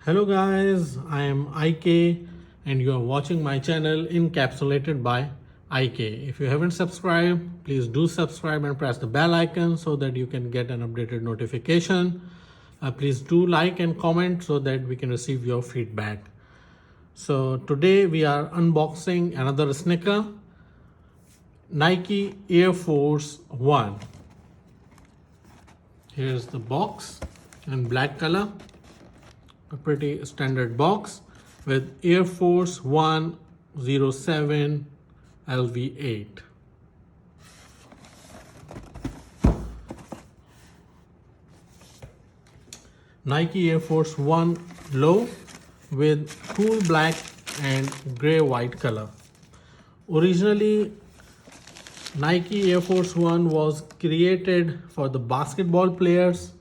Hello guys, I am IK and you are watching my channel encapsulated by IK. If you haven't subscribed, please do subscribe and press the bell icon so that you can get an updated notification. Please do like and comment so that we can receive your feedback. So today we are unboxing another sneaker, Nike Air Force 1. Here's the box in black color. A pretty standard box with Air Force 107 LV8. Nike Air Force 1 low with cool black and gray white color. Originally, Nike Air Force 1 was created for the basketball players,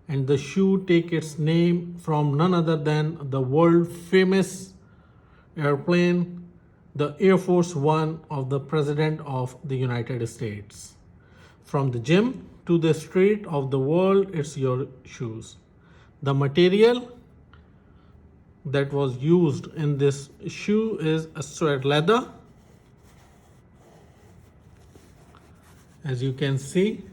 and the shoe take its name from none other than the world famous airplane, the Air Force One of the President of the United States. From the gym to the street of the world, it's your shoes. The material that was used in this shoe is a suede leather. As you can see,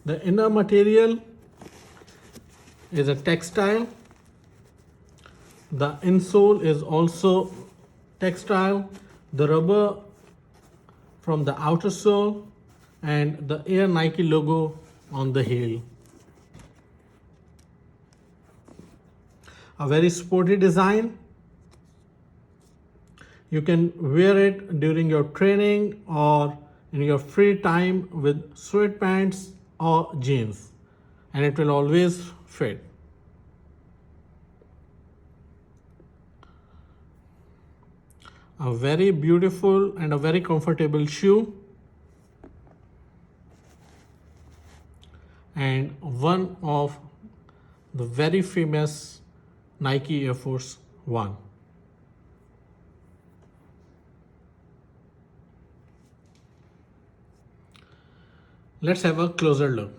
the inner material is a textile. The insole is also textile. The rubber from the outer sole and the Air Nike logo on the heel. A very sporty design. You can wear it during your training or in your free time with sweatpants or jeans, and it will always fit. A very beautiful and a very comfortable shoe, and one of the very famous Nike Air Force 1. Let's have a closer look.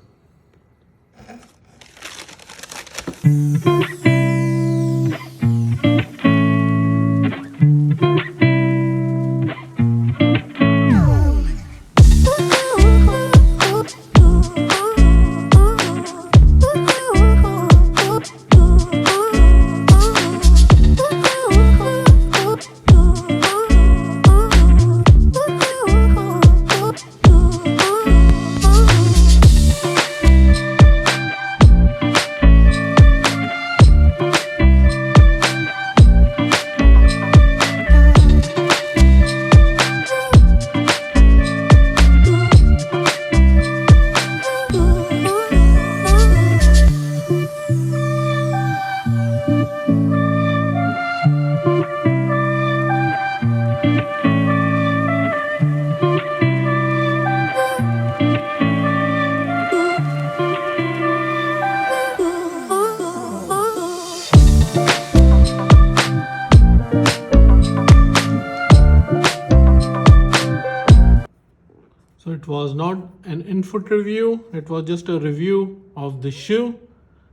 So it was not an input review, it was just a review of the shoe.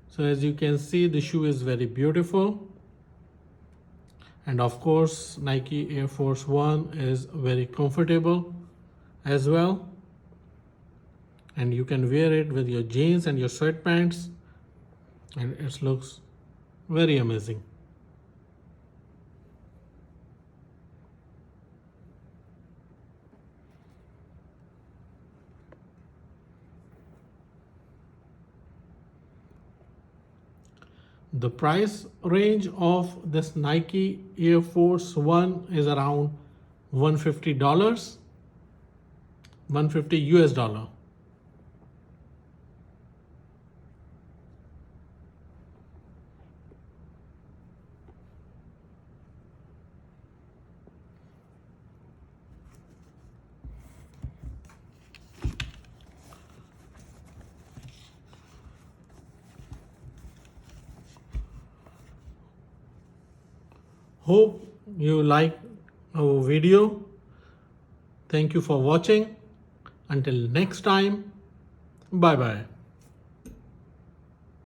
So as you can see, the shoe is very beautiful. And of course, Nike Air Force 1 is very comfortable as well. And you can wear it with your jeans and your sweatpants, and it looks very amazing. The price range of this Nike Air Force 1 is around $150, $150 US. Hope you like our video. Thank you for watching. Until next time, bye bye.